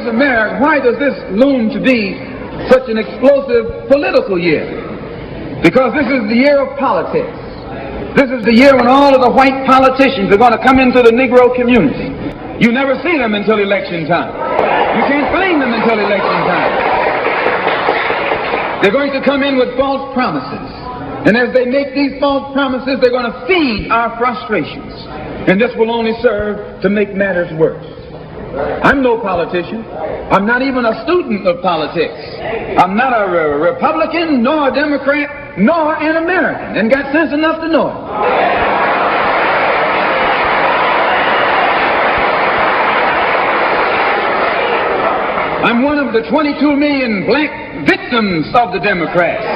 why does this loom to be such an explosive political year? Because this is the year of politics. This is the year when all of the white politicians are going to come into the Negro community. You never see them until election time. You can't blame them until election time. They're going to come in with false promises. And as they make these false promises, they're going to feed our frustrations. And this will only serve to make matters worse. I'm no politician. I'm not even a student of politics. I'm not a Republican, nor a Democrat, nor an American, and got sense enough to know it. I'm one of the 22 million black victims of the Democrats.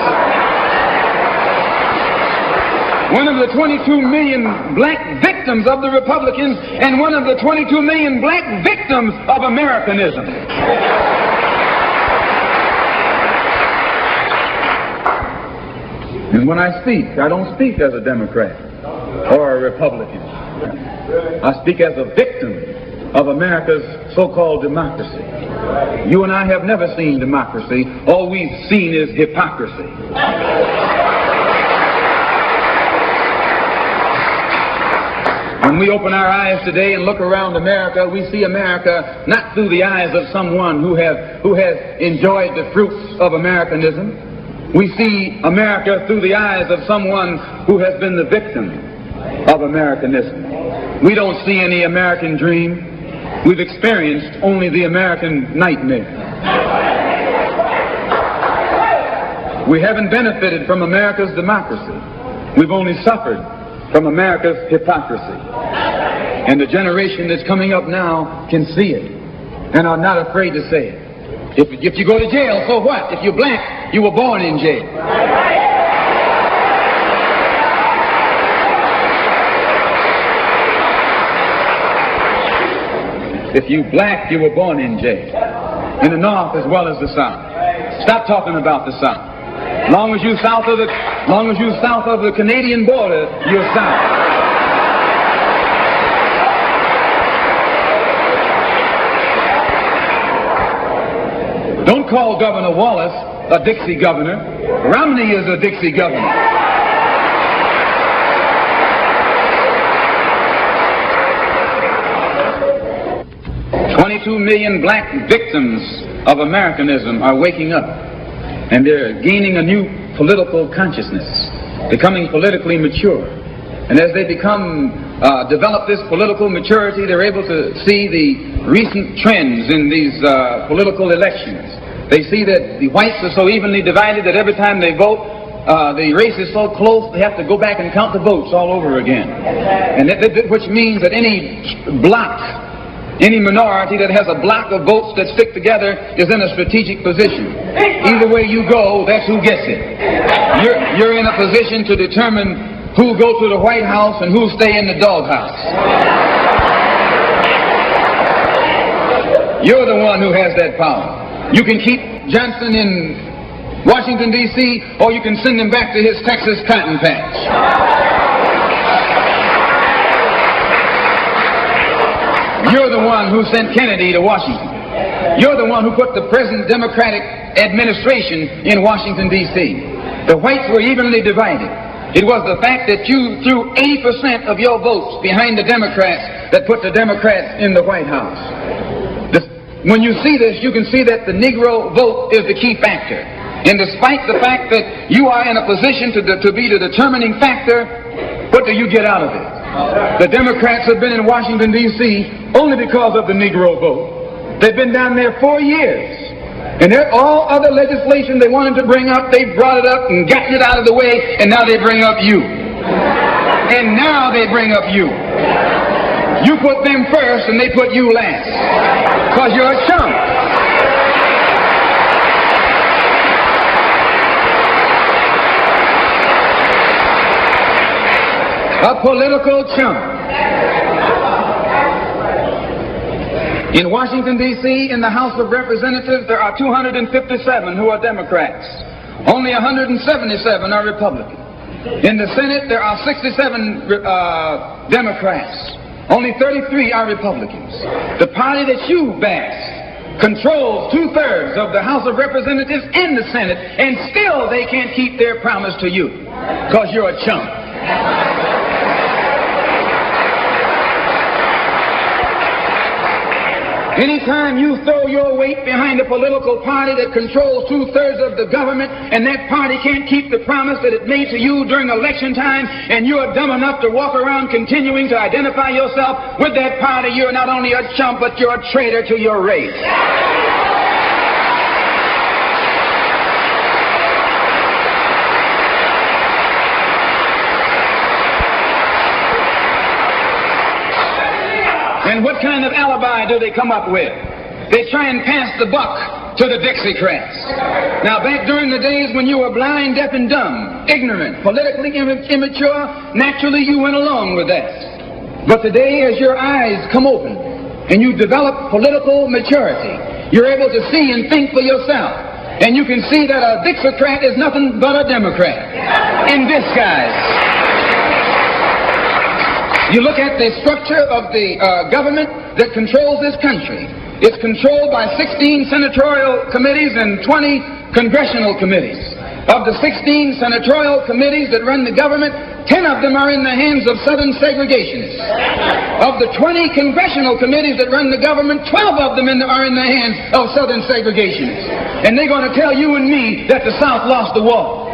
One of the 22 million black victims of the Republicans, and one of the 22 million black victims of Americanism. And when I speak, I don't speak as a Democrat or a Republican. I speak as a victim of America's so-called democracy. You and I have never seen democracy. All we've seen is hypocrisy. When we open our eyes today and look around America, we see America not through the eyes of someone who has enjoyed the fruits of Americanism. We see America through the eyes of someone who has been the victim of Americanism. We don't see any American dream. We've experienced only the American nightmare. We haven't benefited from America's democracy. We've only suffered from America's hypocrisy. And the generation that's coming up now can see it and are not afraid to say it. If you go to jail, so what? If you're black, you were born in jail. If you black, you were born in jail. In the North as well as the South. Stop talking about the South. Long as you're south of the Canadian border, you're south. Don't call Governor Wallace a Dixie governor. Romney is a Dixie governor. $22 million black victims of Americanism are waking up, and they're gaining a new political consciousness, becoming politically mature. And as they develop this political maturity, they're able to see the recent trends in these political elections. They see that the whites are so evenly divided that every time they vote, the race is so close they have to go back and count the votes all over again. And which means that any block, any minority that has a block of votes that stick together is in a strategic position. Either way you go, that's who gets it. You're in a position to determine who go to the White House and who stay in the doghouse. You're the one who has that power. You can keep Johnson in Washington, D.C., or you can send him back to his Texas cotton patch. You're the one who sent Kennedy to Washington. You're the one who put the present Democratic administration in Washington, D.C. The whites were evenly divided. It was the fact that you threw 80% of your votes behind the Democrats that put the Democrats in the White House. When you see this, you can see that the Negro vote is the key factor. And despite the fact that you are in a position to be the determining factor, what do you get out of it? The Democrats have been in Washington, D.C. only because of the Negro vote. They've been down there 4 years. And all other legislation they wanted to bring up, they brought it up and gotten it out of the way, and now they bring up you. And now they bring up you. You put them first and they put you last. Because you're a chump. A political chump. In Washington, D.C., in the House of Representatives, there are 257 who are Democrats. Only 177 are Republican. In the Senate, there are 67 Democrats. Only 33 are Republicans. The party that you bash controls 2/3 of the House of Representatives and the Senate, and still they can't keep their promise to you because you're a chump. Anytime you throw your weight behind a political party that controls 2/3 of the government, and that party can't keep the promise that it made to you during election time, and you're dumb enough to walk around continuing to identify yourself with that party, you're not only a chump, but you're a traitor to your race. And what kind of alibi do they come up with? They try and pass the buck to the Dixiecrats. Now, back during the days when you were blind, deaf, and dumb, ignorant, politically immature, naturally you went along with that. But today, as your eyes come open and you develop political maturity, you're able to see and think for yourself. And you can see that a Dixiecrat is nothing but a Democrat in disguise. You look at the structure of the government that controls this country. It's controlled by 16 senatorial committees and 20 congressional committees. Of the 16 senatorial committees that run the government, 10 of them are in the hands of Southern segregationists. Of the 20 congressional committees that run the government, 12 of them are in the hands of Southern segregationists. And they're going to tell you and me that the South lost the war.